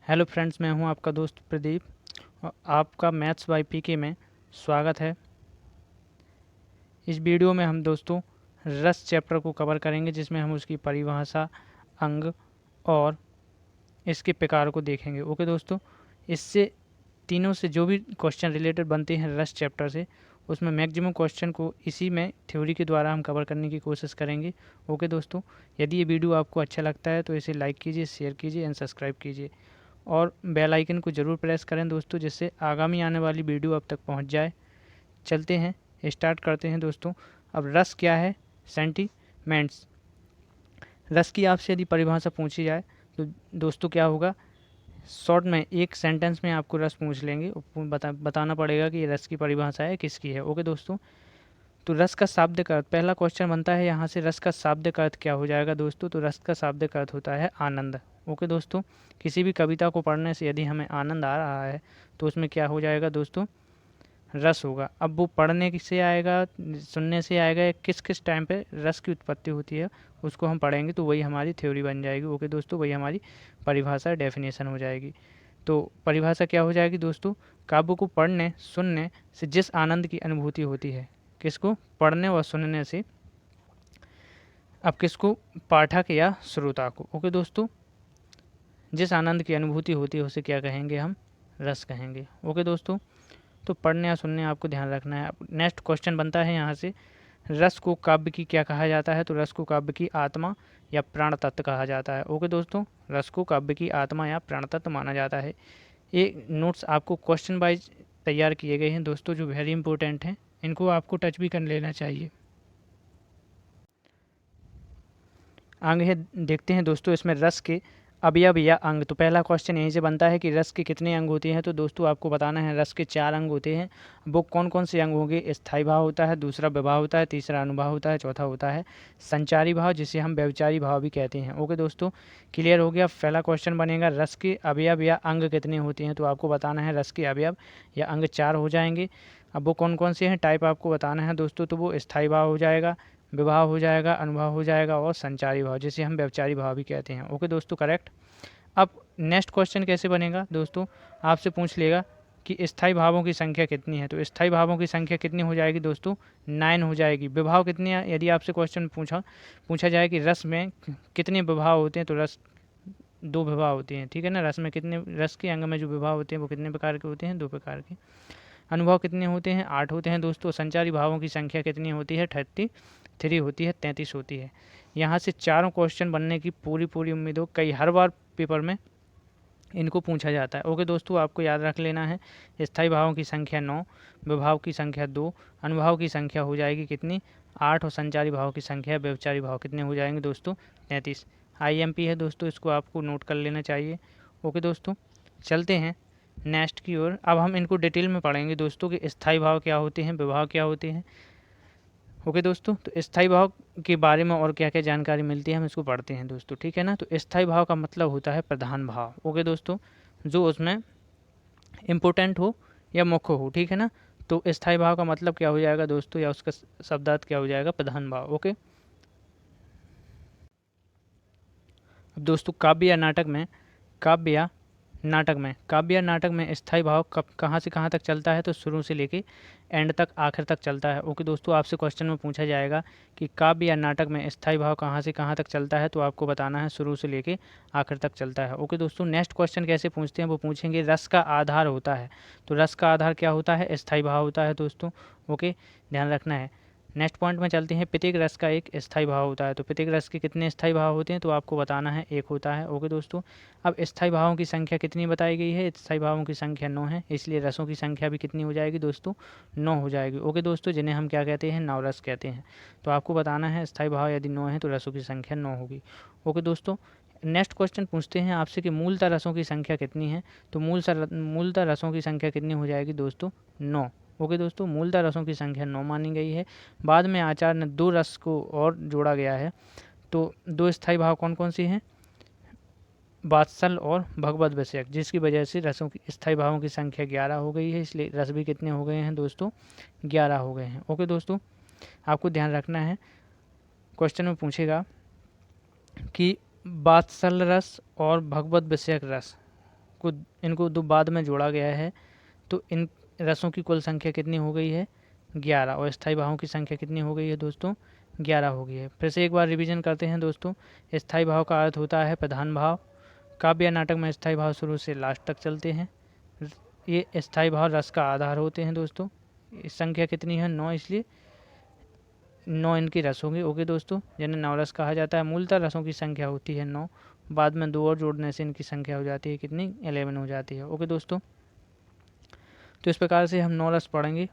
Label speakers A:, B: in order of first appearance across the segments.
A: Hello friends, मैं हूं आपका दोस्त प्रदीप और आपका मैथ्स बाय पीके में स्वागत है। इस वीडियो में हम दोस्तों रस चैप्टर को कवर करेंगे, जिसमें हम उसकी परिभाषा, अंग और इसके प्रकार को देखेंगे। ओके दोस्तों, इससे तीनों से जो भी क्वेश्चन रिलेटेड बनते हैं रस चैप्टर से, उसमें मैक्सिमम क्वेश्चन को इसी में थ्योरी के द्वारा हम कवर करने की कोशिश करेंगे। ओके दोस्तों, यदि ये वीडियो आपको अच्छा लगता है तो इसे लाइक कीजिए, शेयर कीजिए एंड सब्सक्राइब कीजिए और बेल आइकन को ज़रूर प्रेस करें दोस्तों, जिससे आगामी आने वाली वीडियो आप तक पहुंच जाए। चलते हैं, स्टार्ट करते हैं दोस्तों। अब रस क्या है? सेंटीमेंट्स। रस की आपसे यदि परिभाषा पूछी जाए तो दोस्तों क्या होगा, शॉर्ट में एक सेंटेंस में आपको रस पूछ लेंगे, बताना पड़ेगा कि ये रस की परिभाषा है किसकी है। ओके दोस्तों, तो रस का शाब्दिक अर्थ, पहला क्वेश्चन बनता है यहाँ से, रस का शाब्दिक अर्थ क्या हो जाएगा दोस्तों? तो रस का शाब्दिक अर्थ होता है आनंद। ओके दोस्तों, किसी भी कविता को पढ़ने से यदि हमें आनंद आ रहा है तो उसमें क्या हो जाएगा दोस्तों? रस होगा। अब वो पढ़ने से आएगा, सुनने से आएगा, या किस किस टाइम पे रस की उत्पत्ति होती है उसको हम पढ़ेंगे, तो वही हमारी थ्योरी बन जाएगी। ओके दोस्तों, वही हमारी परिभाषा, डेफिनेशन हो जाएगी। तो परिभाषा क्या हो जाएगी दोस्तों? काव्य को पढ़ने सुनने से जिस आनंद की अनुभूति होती है, किसको? पढ़ने व सुनने से। अब किसको? पाठक या श्रोता को। ओके दोस्तों, जिस आनंद की अनुभूति होती है उसे क्या कहेंगे? हम रस कहेंगे। ओके दोस्तों, तो पढ़ने या सुनने आपको ध्यान रखना है। अब नेक्स्ट क्वेश्चन बनता है यहाँ से, रस को काव्य की क्या कहा जाता है? तो रस को काव्य की आत्मा या प्राण तत्व कहा जाता है। ओके दोस्तों, रस को काव्य की आत्मा या प्राण तत्व माना जाता है। ये नोट्स आपको क्वेश्चन वाइज तैयार किए गए हैं दोस्तों, जो वेरी इंपॉर्टेंट हैं, इनको आपको टच भी कर लेना चाहिए। अंग है, देखते हैं दोस्तों इसमें रस के अवयव या अंग। तो पहला क्वेश्चन यहीं से बनता है कि रस के कितने अंग होते हैं? तो दोस्तों आपको बताना है रस के 4 अंग होते हैं। वो कौन कौन से अंग होंगे? स्थायी भाव होता है, दूसरा विभाव होता है, तीसरा अनुभाव होता है, चौथा होता है संचारी भाव, जिसे हम व्यभिचारी भाव भी कहते हैं। ओके दोस्तों, क्लियर हो गया। पहला क्वेश्चन बनेगा रस के अवयव या अंग कितने होते हैं? तो आपको बताना है रस के अवयव या अंग 4 हो जाएंगे। अब वो कौन कौन से हैं, टाइप आपको बताना है दोस्तों। तो वो स्थायी भाव हो जाएगा, विभाव हो जाएगा, अनुभव हो जाएगा और संचारी भाव, जिसे हम व्यभिचारी भाव भी कहते हैं। ओके दोस्तों, करेक्ट। अब नेक्स्ट क्वेश्चन कैसे बनेगा दोस्तों? आपसे पूछ लेगा कि स्थायी भावों की संख्या कितनी है? तो स्थायी भावों की संख्या कितनी हो जाएगी दोस्तों? 9 हो जाएगी। विभाव कितने हैं? यदि आपसे क्वेश्चन पूछा जाए कि रस में कितने विभाव होते हैं, तो रस 2 विभाव होते हैं। ठीक है ना, रस में कितने, रस के अंग में जो विभाव होते हैं वो कितने प्रकार के होते हैं? 2 प्रकार के। अनुभव कितने होते हैं? 8 होते हैं दोस्तों। संचारी भावों की संख्या कितनी होती है? 33 होती है, 33 होती है। यहाँ से चारों क्वेश्चन बनने की पूरी पूरी उम्मीद हो, कई हर बार पेपर में इनको पूछा जाता है। ओके दोस्तों, आपको याद रख लेना है, स्थायी भावों की संख्या 9, विभाव की संख्या 2, अनुभाव की संख्या हो जाएगी कितनी? 8, और संचारी भाव की संख्या, व्यभिचारी भाव कितने हो जाएंगे दोस्तों? 33। IMP है दोस्तों, इसको आपको नोट कर लेना चाहिए। ओके दोस्तों, चलते हैं नेक्स्ट की ओर। अब हम इनको डिटेल में पढ़ेंगे दोस्तों कि स्थायी भाव क्या होते हैं, विभाव क्या होते हैं। ओके दोस्तों, तो स्थायी भाव के बारे में और क्या क्या जानकारी मिलती है हम इसको पढ़ते हैं दोस्तों। ठीक है ना, तो स्थायी भाव का मतलब होता है प्रधान भाव। ओके दोस्तों, जो उसमें इम्पोर्टेंट हो या मुख्य हो। ठीक है ना, तो स्थायी भाव का मतलब क्या हो जाएगा दोस्तों, या उसका शब्दार्थ क्या हो जाएगा? प्रधान भाव। ओके, अब दोस्तों काव्य या नाटक में, काव्य या नाटक में स्थायी भाव कब कहाँ से कहाँ तक चलता है? तो शुरू से लेके एंड तक, आखिर तक चलता है। ओके दोस्तों, आपसे क्वेश्चन में पूछा जाएगा कि काव्य या नाटक में स्थायी भाव कहाँ से कहाँ तक चलता है, तो आपको बताना है शुरू से लेके आखिर तक चलता है। ओके दोस्तों, नेक्स्ट क्वेश्चन कैसे पूछते हैं? वो पूछेंगे रस का आधार होता है। तो रस का आधार क्या होता है? स्थायी भाव होता है दोस्तों। ओके, ध्यान रखना है। नेक्स्ट पॉइंट में चलते हैं, प्रत्येक रस का एक स्थायी भाव होता है। तो प्रत्येक रस के कितने स्थायी भाव होते हैं? तो आपको बताना है, 1 होता है। ओके दोस्तों, अब स्थायी भावों की संख्या कितनी बताई गई है? स्थायी भावों की संख्या 9 है, इसलिए रसों की संख्या भी कितनी हो जाएगी दोस्तों? 9 हो जाएगी। ओके दोस्तों, जिन्हें हम क्या कहते हैं? नवरस कहते हैं। तो आपको बताना है स्थायी भाव यदि 9 है तो रसों की संख्या 9 होगी। ओके दोस्तों, नेक्स्ट क्वेश्चन पूछते हैं आपसे कि मूलतः रसों की संख्या कितनी है? तो मूलतः रसों की संख्या कितनी हो जाएगी दोस्तों? 9। ओके दोस्तों, मूलतः रसों की संख्या 9 मानी गई है। बाद में आचार्य ने 2 रस को और जोड़ा गया है। तो 2 स्थायी भाव कौन कौन से हैं? वात्सल और भगवत विषयक, जिसकी वजह से रसों की स्थायी भावों की संख्या 11 हो गई है, इसलिए रस भी कितने हो गए हैं दोस्तों? 11 हो गए हैं। ओके दोस्तों, आपको ध्यान रखना है, क्वेश्चन में पूछेगा कि वात्सल रस और भगवत विषयक रस इनको दो बाद में जोड़ा गया है, तो इन रसों की कुल संख्या कितनी हो गई है 11, और स्थायी भावों की संख्या कितनी हो गई है दोस्तों 11 हो गई है। फिर से एक बार रिवीजन करते हैं दोस्तों। स्थायी भाव का अर्थ होता है प्रधान भाव। काव्य या नाटक में स्थायी भाव शुरू से लास्ट तक चलते हैं। ये स्थायी भाव रस का आधार होते हैं दोस्तों। इस संख्या कितनी है 9, इसलिए 9 इनकी रस होंगे। ओके दोस्तों, जिन्हें नवरस कहा जाता है। मूलतः रसों की संख्या होती है 9, बाद में 2 और जोड़ने से इनकी संख्या हो जाती है कितनी 11 हो जाती है। ओके दोस्तों, तो इस प्रकार से हम 9 रस पढ़ेंगे।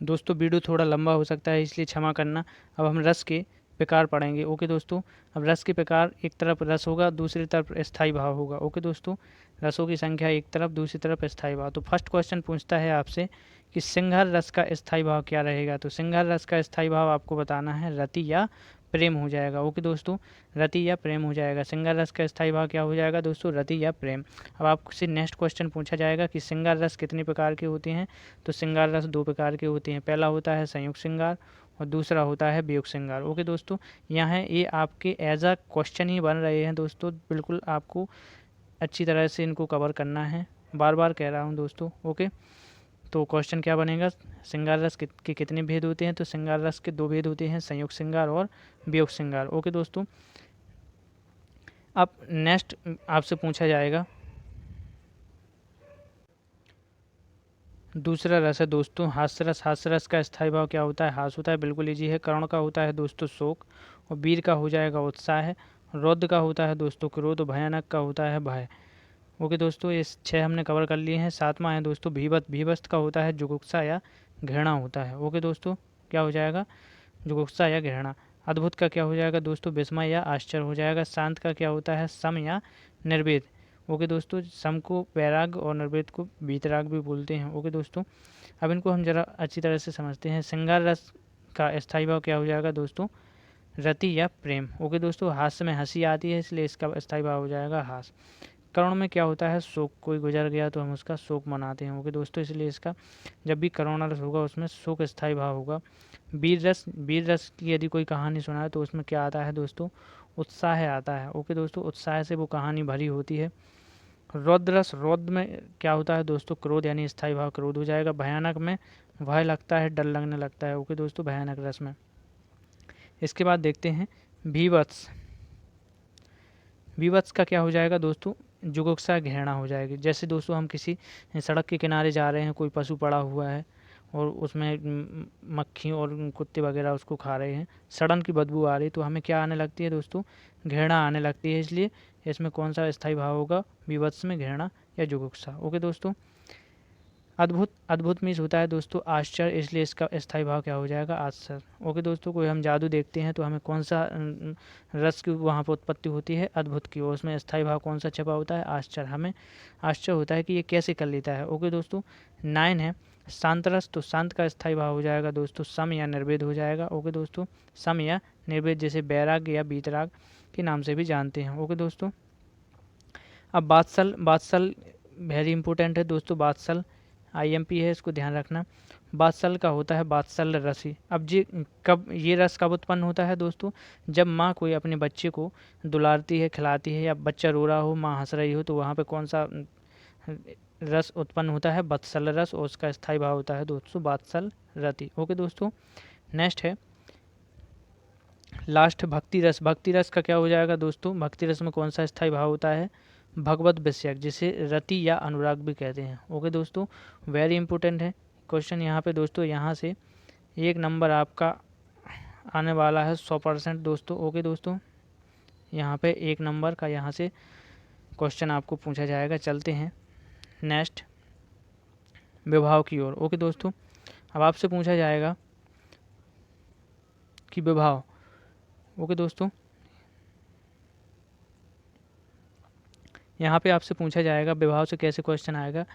A: दोस्तों वीडियो थोड़ा लंबा हो सकता है, इसलिए क्षमा करना। अब हम रस के प्रकार पढ़ेंगे। ओके दोस्तों, अब रस के प्रकार, एक तरफ रस होगा, दूसरी तरफ स्थायी भाव होगा। ओके दोस्तों, रसों की संख्या एक तरफ, दूसरी तरफ स्थायी भाव। तो फर्स्ट क्वेश्चन पूछता है आपसे कि सिंघर रस का स्थायी भाव क्या रहेगा। तो सिंघर रस का स्थायी भाव आपको बताना है रति या प्रेम हो जाएगा। ओके दोस्तों, रति या प्रेम हो जाएगा। सिंघर रस का स्थायी भाव क्या हो जाएगा दोस्तों, रति या प्रेम। अब आपसे नेक्स्ट क्वेश्चन पूछा जाएगा कि सिंगार रस कितने प्रकार के होते हैं। तो सिंगार रस 2 प्रकार के होते हैं। पहला होता है संयुक्त श्रृंगार और दूसरा होता है वियुक्त श्रृंगार। ओके दोस्तों, यहाँ ये आपके एज अ क्वेश्चन ही बन रहे हैं दोस्तों, बिल्कुल आपको अच्छी तरह से इनको कवर करना है, बार बार कह रहा हूँ दोस्तों। ओके, तो क्वेश्चन क्या बनेगा, श्रृंगार रस के कितने भेद होते हैं। तो श्रृंगार रस के 2 भेद होते हैं, संयुक्त श्रृंगार और वियुक्त श्रृंगार। ओके दोस्तों, अब नेक्स्ट आपसे पूछा जाएगा दूसरा रस है दोस्तों हास्य रस। हास्य रस का स्थायी भाव क्या होता है, हास होता है, बिल्कुल ईजी है। कर्ण का होता है दोस्तों शोक, और वीर का हो जाएगा उत्साह है। रौद्र का होता है दोस्तों क्रोध, भयानक का होता है भय। ओके दोस्तों, ये 6 हमने कवर कर लिए हैं। 7वां है दोस्तों भीभत्स। भीभत्स का होता है जुगुप्सा या घृणा होता है। ओके दोस्तों, क्या हो जाएगा जुगुप्सा या घृणा। अद्भुत का क्या हो जाएगा दोस्तों विस्मय या आश्चर्य हो जाएगा। शांत का क्या होता है सम या निर्वेद। ओके दोस्तों, सम को वैराग और निर्वेद को वीतराग भी बोलते हैं। ओके दोस्तों, अब इनको हम जरा अच्छी तरह से समझते हैं। श्रृंगार रस का स्थायी भाव क्या हो जाएगा दोस्तों, रति या प्रेम। ओके दोस्तों, हास्य में हंसी आती है, इसलिए इसका स्थायी भाव हो जाएगा हास। करुण में क्या होता है शोक, कोई गुजर गया तो हम उसका शोक मनाते हैं। ओके दोस्तों, इसलिए इसका जब भी करुणा रस होगा उसमें शोक स्थायी भाव होगा। वीर रस, वीर रस की यदि कोई कहानी सुनाए तो उसमें क्या आता है दोस्तों, उत्साह आता है। ओके दोस्तों, उत्साह से वो कहानी भरी होती है। रौद्र रस, रौद्र में क्या होता है दोस्तों क्रोध, यानी स्थायी भाव क्रोध हो जाएगा। भयानक में भय लगता है, डर लगने लगता है। ओके दोस्तों, भयानक रस में। इसके बाद देखते हैं भीभत्स। भीभत्स का क्या हो जाएगा दोस्तों, जुगुप्सा घृणा हो जाएगी। जैसे दोस्तों हम किसी सड़क के किनारे जा रहे हैं, कोई पशु पड़ा हुआ है और उसमें मक्खी और कुत्ते वगैरह उसको खा रहे हैं, सड़न की बदबू आ रही, तो हमें क्या आने लगती है दोस्तों, घृणा आने लगती है। इसलिए इसमें कौन सा स्थायी भाव होगा, विवत्स में घृणा या जुगुप्सा। ओके दोस्तों, अद्भुत, अद्भुत मीन्स होता है दोस्तों आश्चर्य, इसलिए इसका स्थायी भाव क्या हो जाएगा, आश्चर्य। ओके दोस्तों, कोई हम जादू देखते हैं तो हमें कौन सा रस की वहाँ पर उत्पत्ति होती है, अद्भुत की, और उसमें स्थायी भाव कौन सा छपा होता है, आश्चर्य। हमें आश्चर्य होता है कि ये कैसे कर लेता है। ओके दोस्तों, 9 है शांत रस। तो शांत का स्थायी भाव हो जाएगा दोस्तों सम या निर्वेद हो जाएगा। ओके दोस्तों, सम या निर्वेद, जैसे बैराग या बीतराग के नाम से भी जानते हैं। ओके दोस्तों, अब बात्सल, बात्सल वेरी इंपॉर्टेंट है दोस्तों। बात्सल IMP है, इसको ध्यान रखना। बात्सल का होता है बात्सल रसी। अब ये रस कब उत्पन्न होता है दोस्तों, जब माँ कोई अपने बच्चे को दुलारती है, खिलाती है, या बच्चा रो रहा हो, माँ हंस रही हो, तो वहाँ पे कौन सा रस उत्पन्न होता है, बत्सल रस, और उसका स्थायी भाव होता है दोस्तों बात्सल रति। ओके दोस्तों, नेक्स्ट है लास्ट भक्ति रस। भक्ति रस का क्या हो जाएगा दोस्तों, भक्ति रस में कौन सा स्थायी भाव होता है, भगवत विषयक, जिसे रति या अनुराग भी कहते हैं। ओके दोस्तों, वेरी इंपॉर्टेंट है क्वेश्चन यहाँ पे दोस्तों। यहाँ से 1 नंबर आपका आने वाला है 100% दोस्तों। ओके दोस्तों, यहाँ पे 1 नंबर का यहाँ से क्वेश्चन आपको पूछा जाएगा। चलते हैं नेक्स्ट विभाव की ओर। ओके दोस्तों, अब आपसे पूछा जाएगा कि विभाव। ओके दोस्तों, यहाँ पे आपसे पूछा जाएगा विभाव से कैसे क्वेश्चन आएगा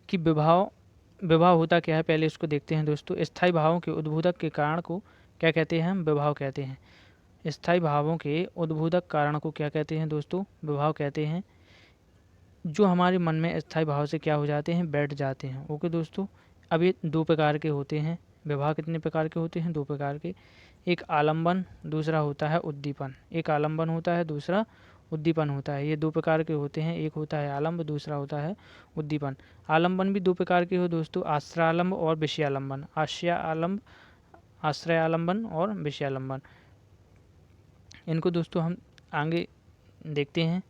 A: कि विभाव होता क्या है, पहले इसको देखते हैं दोस्तों। स्थायी भावों के उद्भूतक के कारण को क्या कहते हैं, हम विभाव कहते हैं। स्थायी भावों के उद्भूतक कारण को क्या कहते हैं दोस्तों, विभाव कहते हैं, जो हमारे मन में स्थायी भाव से क्या हो जाते हैं, बैठ जाते हैं। ओके दोस्तों, अब ये 2 प्रकार के होते हैं। विभाव कितने प्रकार के होते हैं, 2 प्रकार के। एक आलम्बन, दूसरा होता है उद्दीपन। एक आलम्बन होता है, दूसरा उद्दीपन होता है। ये दो प्रकार के होते हैं, एक होता है आलम्ब, दूसरा होता है उद्दीपन। आलम्बन भी दो प्रकार के हो दोस्तों, आश्रयालंब और विषयालंबन। आश्रयालंबन और विषयालंबन, इनको दोस्तों हम आगे देखते हैं।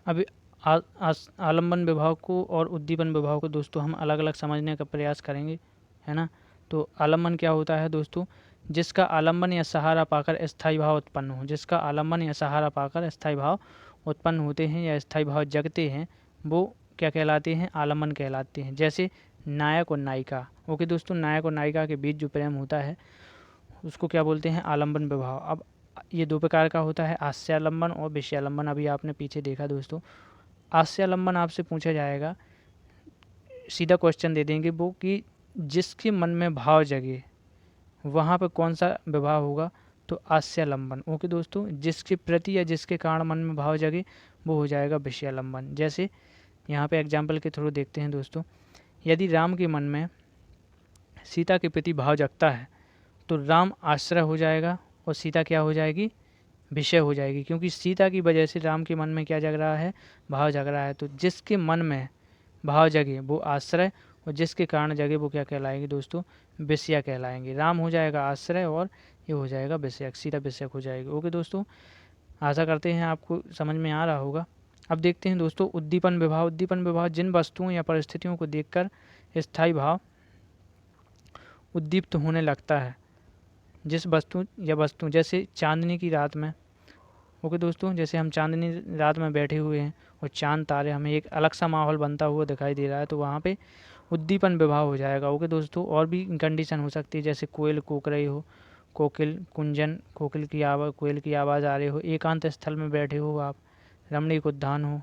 A: अभी आलम्बन विभाग को और उद्दीपन विभाग को दोस्तों हम अलग अलग समझने का प्रयास करेंगे, है ना। तो आलम्बन क्या होता है दोस्तों, जिसका आलम्बन या सहारा पाकर स्थायी भाव उत्पन्न हो। जिसका आलम्बन या सहारा पाकर स्थायी भाव उत्पन्न होते हैं या स्थायी भाव जगते हैं, वो क्या कहलाते हैं, आलम्बन कहलाते हैं। जैसे नायक और नायिका। ओके दोस्तों, नायक और नायिका के बीच जो प्रेम होता है उसको क्या बोलते हैं, आलम्बन विभाव। अब ये दो प्रकार का होता है, आस्यालंबन और विषयालंबन। अभी आपने पीछे देखा दोस्तों, आस्यालंबन आपसे पूछा जाएगा, सीधा क्वेश्चन दे देंगे वो कि जिसके मन में भाव जगे वहाँ पर कौन सा विभाव होगा, तो आस्यालंबन। ओके दोस्तों, जिसके प्रति या जिसके कारण मन में भाव जगे वो हो जाएगा विषयालंबन। जैसे यहाँ पे एग्जाम्पल के थ्रू देखते हैं दोस्तों, यदि राम के मन में सीता के प्रति भाव जगता है तो राम आश्रय हो जाएगा और सीता क्या हो जाएगी, विषय हो जाएगी, क्योंकि सीता की वजह से राम के मन में क्या जग रहा है, भाव जग रहा है। तो जिसके मन में भाव जगे वो आश्रय और जिसके कारण जगे वो क्या कहलाएंगे दोस्तों, विषया कहलाएंगे। राम हो जाएगा आश्रय और ये हो जाएगा विषयक, सीता विषयक हो जाएगी। ओके दोस्तों, आशा करते हैं आपको समझ में आ रहा होगा। अब देखते हैं दोस्तों उद्दीपन विभाव। उद्दीपन विभाव जिन वस्तुओं या परिस्थितियों को देखकर स्थायी भाव उद्दीप्त होने लगता है। जिस वस्तु जैसे चांदनी की रात में, ओके दोस्तों, जैसे हम चांदनी रात में बैठे हुए हैं और चांद तारे, हमें एक अलग सा माहौल बनता हुआ दिखाई दे रहा है, तो वहाँ पे उद्दीपन विभाव हो जाएगा। ओके दोस्तों, और भी कंडीशन हो सकती है, जैसे कोयल कूक रही हो, कोयल की आवाज़ आ रही हो, एकांत स्थल में बैठे हो आप, रमणीक उद्यान हो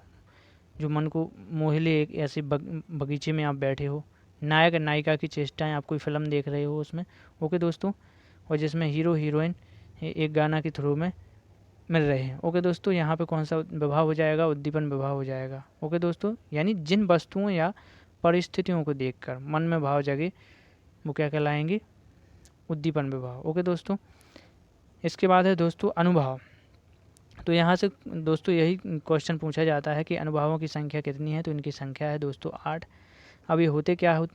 A: जो मन को मोह ले, एक ऐसे बगीचे में आप बैठे हो, नायक नायिका की चेष्टाएं, आप कोई फिल्म देख रहे हो उसमें। ओके दोस्तों, और जिसमें हीरो हीरोइन एक गाना के थ्रू में मिल रहे हैं। ओके दोस्तों, यहाँ पे कौन सा विभाव हो जाएगा, उद्दीपन विभाव हो जाएगा। ओके दोस्तों, यानी जिन वस्तुओं या परिस्थितियों को देखकर मन में भाव जगे वो क्या कहलाएंगे, उद्दीपन विभाव। ओके दोस्तों, इसके बाद है दोस्तों अनुभव। तो यहाँ से दोस्तों यही क्वेश्चन पूछा जाता है कि अनुभवों की संख्या कितनी है, तो इनकी संख्या है दोस्तों 8। अब ये होते क्या हो,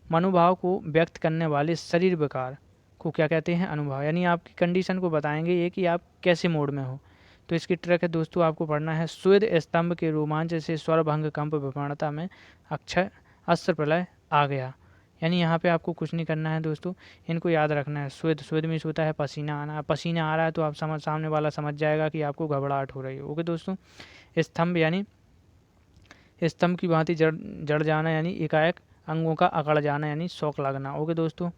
A: मनोभाव को व्यक्त करने वाले शरीर विकार को क्या कहते हैं, अनुभव। यानी आपकी कंडीशन को बताएंगे ये कि आप कैसे मोड में हो। तो इसकी ट्रैक है दोस्तों, आपको पढ़ना है, स्वेद स्तंभ के रोमांच से स्वरभंग कंप विपणता में अक्षय अस्त्र प्रलय आ गया। यानी यहाँ पे आपको कुछ नहीं करना है दोस्तों, इनको याद रखना है। स्वेद, स्वेद मीन्स होता है पसीना आना, पसीना आ रहा है तो आप सामने वाला समझ जाएगा कि आपको घबराहट हो रही है। ओके दोस्तों, स्तंभ यानी स्तंभ की भांति जड़ जाना, यानी एकाएक अंगों का अकड़ जाना, यानी शौक लगना। ओके दोस्तों,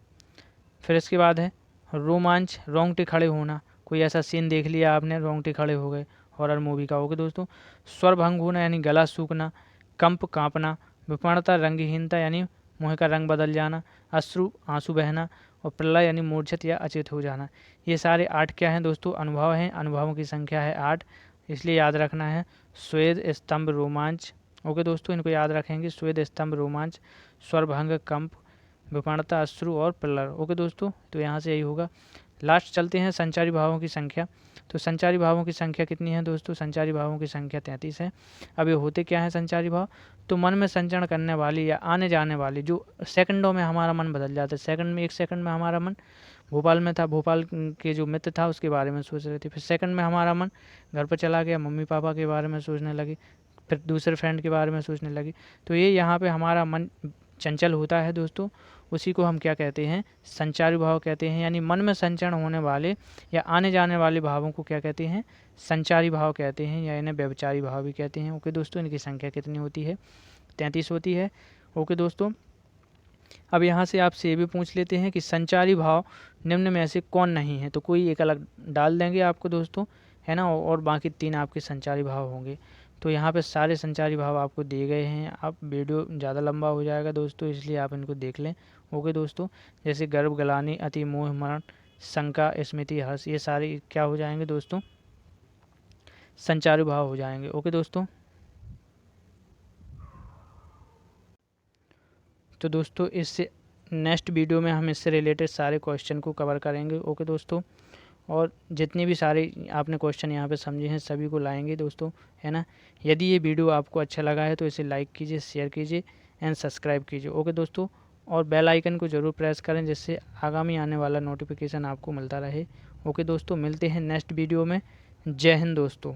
A: फिर इसके बाद है रोमांच, रोंगटे खड़े होना। कोई ऐसा सीन देख लिया आपने, रोंगटे खड़े हो गए, हॉरर मूवी का। ओके दोस्तों, स्वर भंग होना यानी गला सूखना, कंप कांपना, विपणता रंगहीनता यानी मुँह का रंग बदल जाना, अश्रु आंसू बहना, और प्रलय यानी मूर्छित या अचेत हो जाना। ये सारे 8 क्या हैं दोस्तों, अनुभव हैं। अनुभवों की संख्या है 8, इसलिए याद रखना है स्वेद स्तंभ रोमांच। ओके दोस्तों, इनको याद रखेंगे, स्वेद स्तंभ रोमांच, स्वरभंग कंप, विपणता अश्रु और प्रलय। ओके दोस्तों, तो यहाँ से यही होगा। लास्ट चलते हैं संचारी भावों की संख्या। तो संचारी भावों की संख्या कितनी है दोस्तों, संचारी भावों की संख्या 33 है। अब ये होते क्या है संचारी भाव, तो मन में संचरण करने वाली या आने जाने वाली, जो सेकंडों में हमारा मन बदल जाता है। सेकंड में, 1 सेकंड में हमारा मन भोपाल में था, भोपाल के जो मित्र था उसके बारे में सोच रहे थे, फिर सेकंड में हमारा मन घर पर चला गया, मम्मी पापा के बारे में सोचने लगे, फिर दूसरे फ्रेंड के बारे में सोचने लगे। तो ये यहाँ पे हमारा मन चंचल होता है दोस्तों, उसी को हम क्या कहते हैं, संचारी भाव कहते हैं। यानी मन में संचरण होने वाले या आने जाने वाले भावों को क्या कहते हैं, संचारी भाव कहते हैं, या इन्हें व्यभिचारी भाव भी कहते हैं। ओके दोस्तों, इनकी संख्या कितनी होती है, 33 होती है। ओके दोस्तों, अब यहाँ से आपसे ये भी पूछ लेते हैं कि संचारी भाव निम्न में से कौन नहीं है, तो कोई एक अलग डाल देंगे आपको दोस्तों, है ना, और बाकी 3 आपके संचारी भाव होंगे। तो यहाँ पे सारे संचारी भाव आपको दिए गए हैं। आप वीडियो ज़्यादा लंबा हो जाएगा दोस्तों, इसलिए आप इनको देख लें। ओके दोस्तों, जैसे गर्भ, गलानी, अति, मोह, मरण, शंका, स्मृति, हर्ष, ये सारे क्या हो जाएंगे दोस्तों, संचारी भाव हो जाएंगे। ओके दोस्तों, तो दोस्तों इससे नेक्स्ट वीडियो में हम इससे रिलेटेड सारे क्वेश्चन को कवर करेंगे। ओके दोस्तों, और जितने भी सारे आपने क्वेश्चन यहाँ पे समझे हैं सभी को लाएंगे दोस्तों, है ना। यदि ये वीडियो आपको अच्छा लगा है तो इसे लाइक कीजिए, शेयर कीजिए एंड सब्सक्राइब कीजिए। ओके दोस्तों, और बेल आइकन को ज़रूर प्रेस करें जिससे आगामी आने वाला नोटिफिकेशन आपको मिलता रहे। ओके दोस्तों, मिलते हैं नेक्स्ट वीडियो में। जय हिंद दोस्तों।